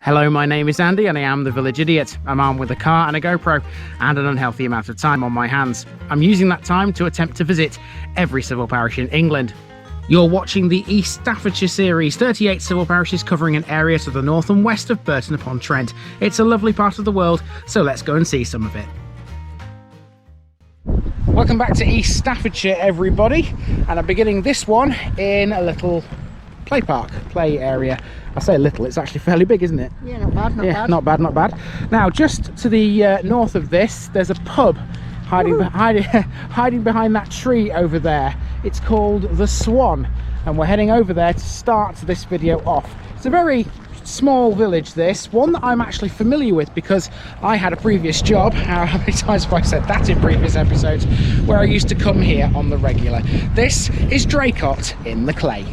Hello, my name is Andy and I am the Village Idiot. I'm armed with a car and a GoPro and an unhealthy amount of time on my hands. I'm using that time to attempt to visit every civil parish in England. You're watching the East Staffordshire series, 38 civil parishes covering an area to the north and west of Burton Upon Trent. It's a lovely part of the world, so let's go and see some of it. Welcome back to East Staffordshire, everybody, and I'm beginning this one in a little play area. I say little, it's actually fairly big, isn't it? Yeah, not bad, not bad. Not bad. Now, just to the north of this, there's a pub hiding behind that tree over there. It's called the Swan, and we're heading over there to start this video off. It's a very small village, this one that I'm actually familiar with because I had a previous job, how many times have I said that in previous episodes, where I used to come here on the regular. This is Draycott in the Clay.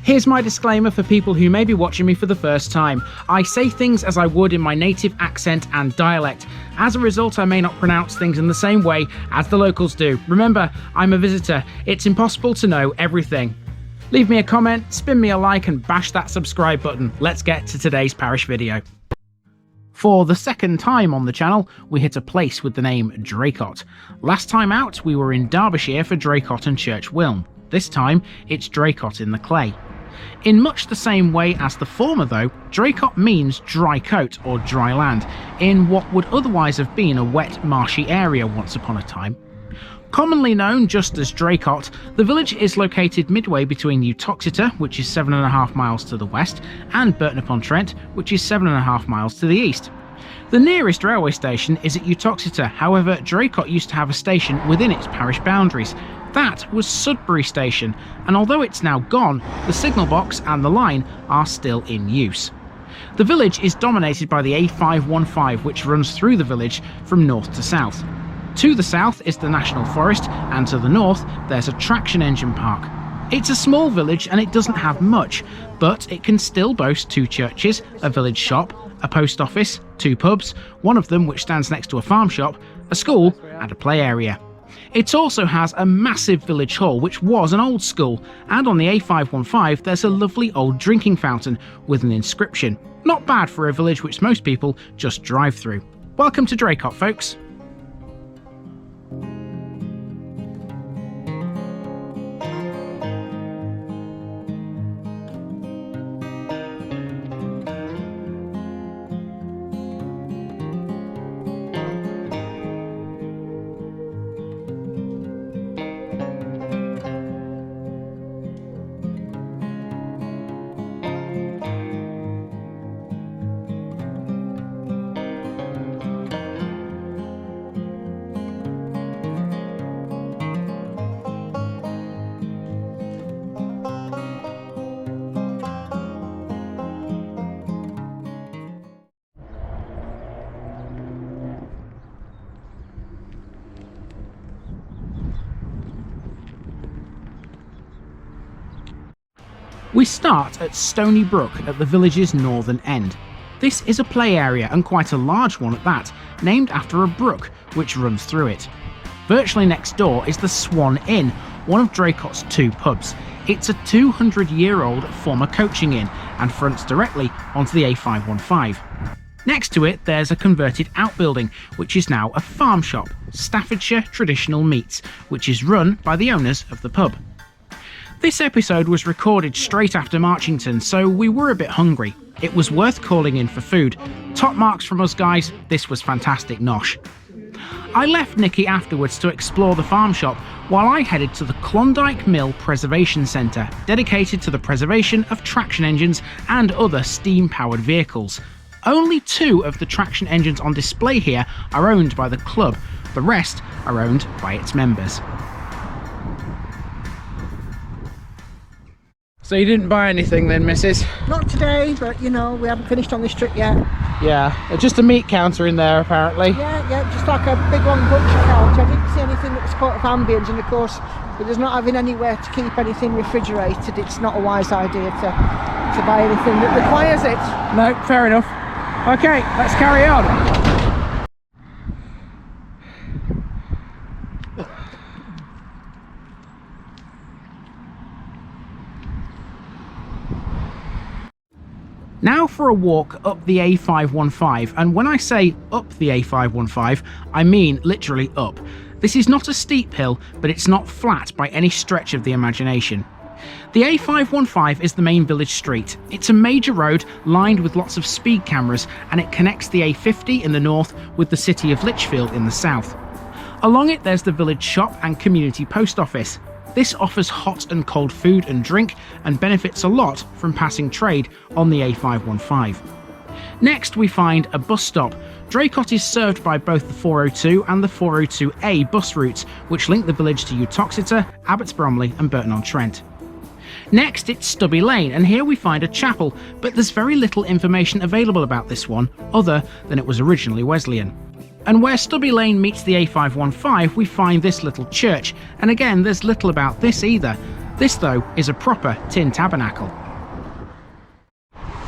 Here's my disclaimer for people who may be watching me for the first time. I say things as I would in my native accent and dialect. As a result, I may not pronounce things in the same way as the locals do. Remember, I'm a visitor. It's impossible to know everything. Leave me a comment, spin me a like and bash that subscribe button. Let's get to today's parish video. For the second time on the channel, we hit a place with the name Draycott. Last time out, we were in Derbyshire for Draycott and Church Wilne. This time, it's Draycott in the Clay. In much the same way as the former though, Draycott means dry cote or dry land, in what would otherwise have been a wet marshy area once upon a time. Commonly known just as Draycott, the village is located midway between Uttoxeter, which is 7.5 miles to the west, and Burton Upon Trent, which is 7.5 miles to the east. The nearest railway station is at Uttoxeter, however Draycott used to have a station within its parish boundaries. That was Sudbury station, and although it's now gone, the signal box and the line are still in use. The village is dominated by the A515, which runs through the village from north to south. To the south is the National Forest, and to the north there's a traction engine park. It's a small village and it doesn't have much, but it can still boast 2 churches, a village shop, a post office, 2 pubs, one of them which stands next to a farm shop, a school and a play area. It also has a massive village hall which was an old school, and on the A515 there's a lovely old drinking fountain with an inscription. Not bad for a village which most people just drive through. Welcome to Draycott, folks. We start at Stony Brook at the village's northern end. This is a play area, and quite a large one at that, named after a brook which runs through it. Virtually next door is the Swan Inn, one of Draycott's 2 pubs. It's a 200-year-old former coaching inn and fronts directly onto the A515. Next to it there's a converted outbuilding which is now a farm shop, Staffordshire Traditional Meats, which is run by the owners of the pub. This episode was recorded straight after Marchington, so we were a bit hungry. It was worth calling in for food. Top marks from us guys, this was fantastic nosh. I left Nikki afterwards to explore the farm shop while I headed to the Klondike Mill Preservation Centre, dedicated to the preservation of traction engines and other steam-powered vehicles. Only 2 of the traction engines on display here are owned by the club, the rest are owned by its members. So you didn't buy anything then, missus? Not today, but you know, we haven't finished on this trip yet. Yeah, just a meat counter in there apparently. Yeah, just like a big long butcher couch. I didn't see anything that was quite of ambience, and of course, with us not having anywhere to keep anything refrigerated, it's not a wise idea to buy anything that requires it. No, fair enough. Okay, let's carry on. Now for a walk up the A515, and when I say up the A515, I mean literally up. This is not a steep hill, but it's not flat by any stretch of the imagination. The A515 is the main village street. It's a major road lined with lots of speed cameras, and it connects the A50 in the north with the city of Lichfield in the south. Along it there's the village shop and community post office. This offers hot and cold food and drink and benefits a lot from passing trade on the A515. Next we find a bus stop. Draycott is served by both the 402 and the 402A bus routes, which link the village to Uttoxeter, Abbots Bromley and Burton on Trent. Next it's Stubby Lane, and here we find a chapel, but there's very little information available about this one other than it was originally Wesleyan. And where Stubby Lane meets the A515 we find this little church, and again there's little about this either. This though is a proper tin tabernacle.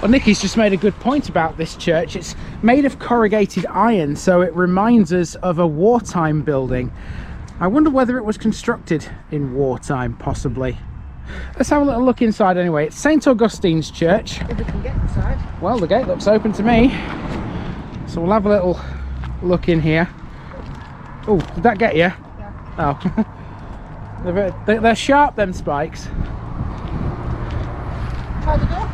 Well, Nicky's just made a good point about this church. It's made of corrugated iron, so it reminds us of a wartime building. I wonder whether it was constructed in wartime, possibly. Let's have a little look inside anyway. It's St Augustine's Church. If we can get inside. Well, the gate looks open to me, so we'll have a little look in here. Oh, did that get you? Yeah. Oh. They're sharp, them spikes. Try the door.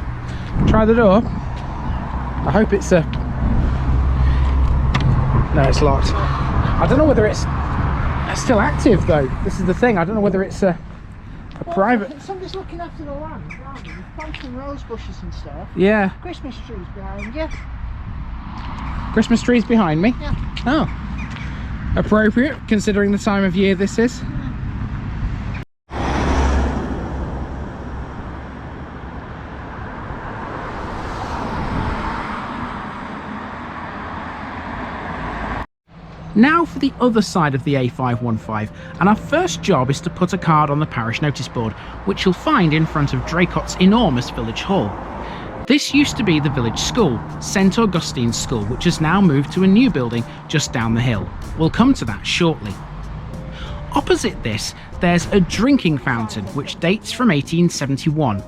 Try the door. I hope it's a... No, it's locked. I don't know whether it's still active though. This is the thing. I don't know whether it's a private... Somebody's looking after the land, aren't they? Planting rose bushes and stuff. Yeah. Christmas trees behind you. Christmas trees behind me? Yeah. Oh. Appropriate, considering the time of year this is. Now for the other side of the A515, and our first job is to put a card on the parish notice board, which you'll find in front of Draycott's enormous village hall. This used to be the village school, St Augustine's School, which has now moved to a new building just down the hill. We'll come to that shortly. Opposite this, there's a drinking fountain, which dates from 1871.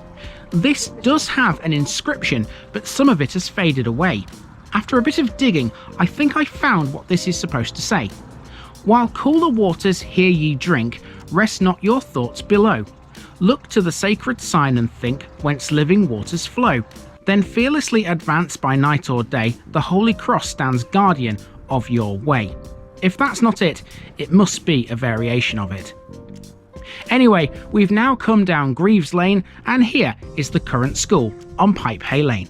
This does have an inscription, but some of it has faded away. After a bit of digging, I think I found what this is supposed to say. While cooler waters here ye drink, rest not your thoughts below. Look to the sacred sign and think, whence living waters flow. Then fearlessly advance by night or day, the Holy Cross stands guardian of your way. If that's not it, it must be a variation of it. Anyway, we've now come down Greaves Lane, and here is the current school on Pipe Hay Lane.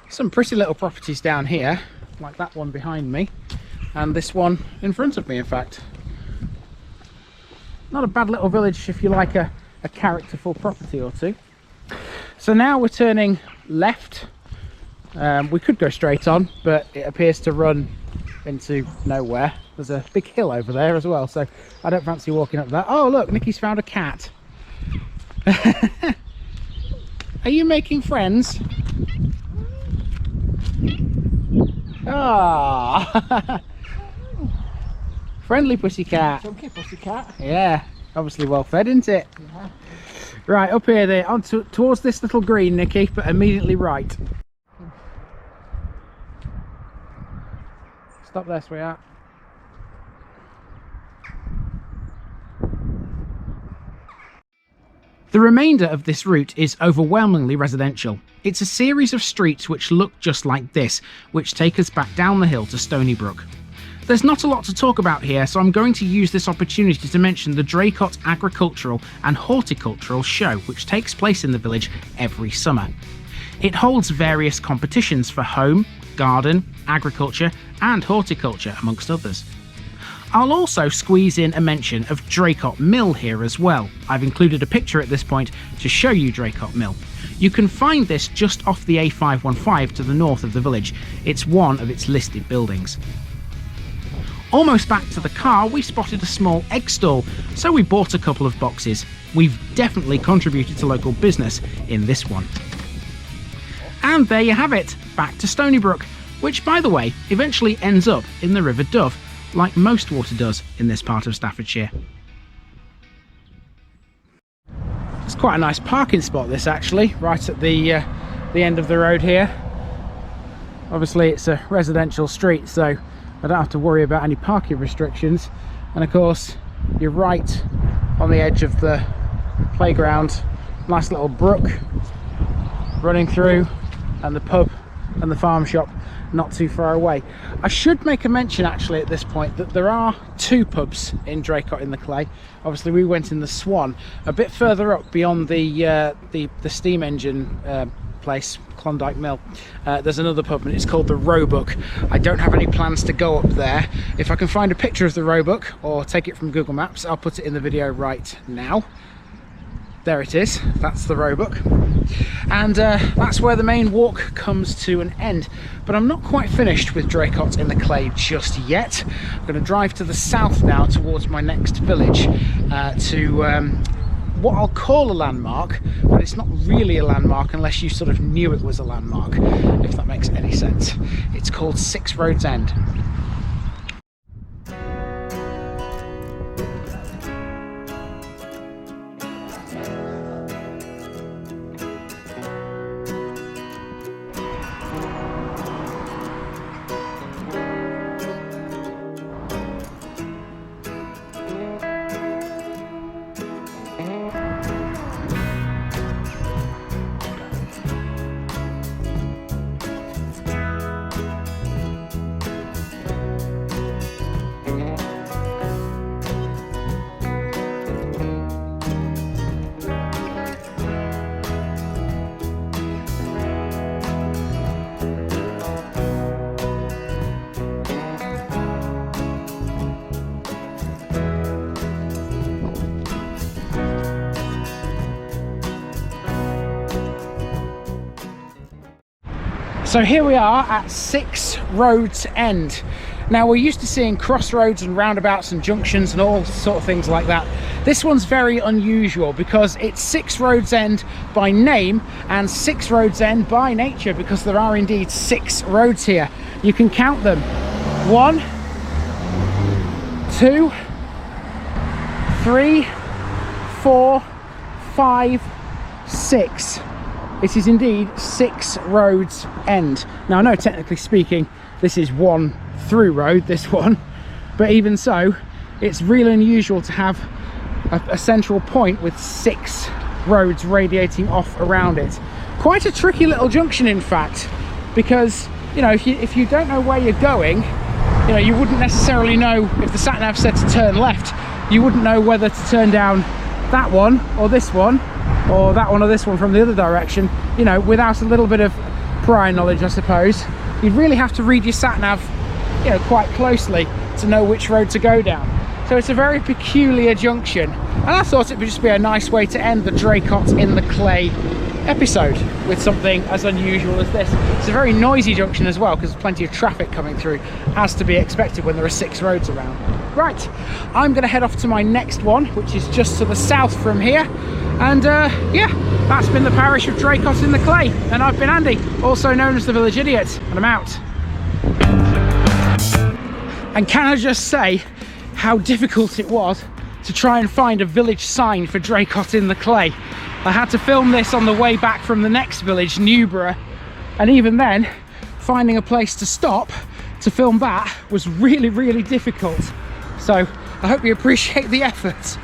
Some pretty little properties down here, like that one behind me, and this one in front of me, in fact. Not a bad little village if you like a characterful property or two. So now we're turning left. We could go straight on, but it appears to run into nowhere. There's a big hill over there as well, so I don't fancy walking up that. Oh look, Nicky's found a cat. Are you making friends? Ah, friendly pussycat. Chunky pussycat. Yeah, obviously well fed, isn't it? Yeah. Right, up here there, on towards this little green, Nicky, but immediately right. Stop there, sweetheart. The remainder of this route is overwhelmingly residential. It's a series of streets which look just like this, which take us back down the hill to Stonybrook. There's not a lot to talk about here, so I'm going to use this opportunity to mention the Draycott Agricultural and Horticultural Show, which takes place in the village every summer. It holds various competitions for home, garden, agriculture and horticulture, amongst others. I'll also squeeze in a mention of Draycott Mill here as well. I've included a picture at this point to show you Draycott Mill. You can find this just off the A515 to the north of the village. It's one of its listed buildings. Almost back to the car, we spotted a small egg stall, so we bought a couple of boxes. We've definitely contributed to local business in this one. And there you have it, back to Stonybrook, which, by the way, eventually ends up in the River Dove, like most water does in this part of Staffordshire. It's quite a nice parking spot, this, actually, right at the end of the road here. Obviously it's a residential street, so I don't have to worry about any parking restrictions. And of course, you're right on the edge of the playground. Nice little brook running through, and the pub and the farm shop not too far away. I should make a mention actually at this point that there are two pubs in Draycott in the Clay. Obviously we went in the Swan. A bit further up beyond the steam engine place, Klondike Mill, there's another pub and it's called the Roebuck. I don't have any plans to go up there. If I can find a picture of the Roebuck or take it from Google Maps, I'll put it in the video right now. There it is, that's the Roebuck. And that's where the main walk comes to an end. But I'm not quite finished with Draycott in the Clay just yet. I'm going to drive to the south now towards my next village to what I'll call a landmark, but it's not really a landmark unless you sort of knew it was a landmark, if that makes any sense. It's called Six Roads End. So here we are at Six Roads End. Now we're used to seeing crossroads and roundabouts and junctions and all sort of things like that. This one's very unusual because it's Six Roads End by name and Six Roads End by nature, because there are indeed 6 roads here. You can count them. 1, 2, 3, 4, 5, 6. It is indeed Six Roads End. Now I know technically speaking this is one through road, this one, but even so it's really unusual to have a central point with 6 roads radiating off around it. Quite a tricky little junction in fact, because you know if you don't know where you're going, you know, you wouldn't necessarily know if the sat nav said to turn left, you wouldn't know whether to turn down that one or this one or that one or this one from the other direction, you know, without a little bit of prior knowledge, I suppose. You'd really have to read your sat-nav, you know, quite closely to know which road to go down. So it's a very peculiar junction, and I thought it would just be a nice way to end the Draycott in the Clay episode with something as unusual as this. It's a very noisy junction as well, because there's plenty of traffic coming through, as to be expected when there are 6 roads around. Right, I'm going to head off to my next one, which is just to the south from here. And yeah, that's been the parish of Draycott in the Clay, and I've been Andy, also known as the Village Idiot, and I'm out. And can I just say how difficult it was to try and find a village sign for Draycott in the Clay. I had to film this on the way back from the next village, Newborough, and even then finding a place to stop to film that was really difficult. So I hope you appreciate the effort.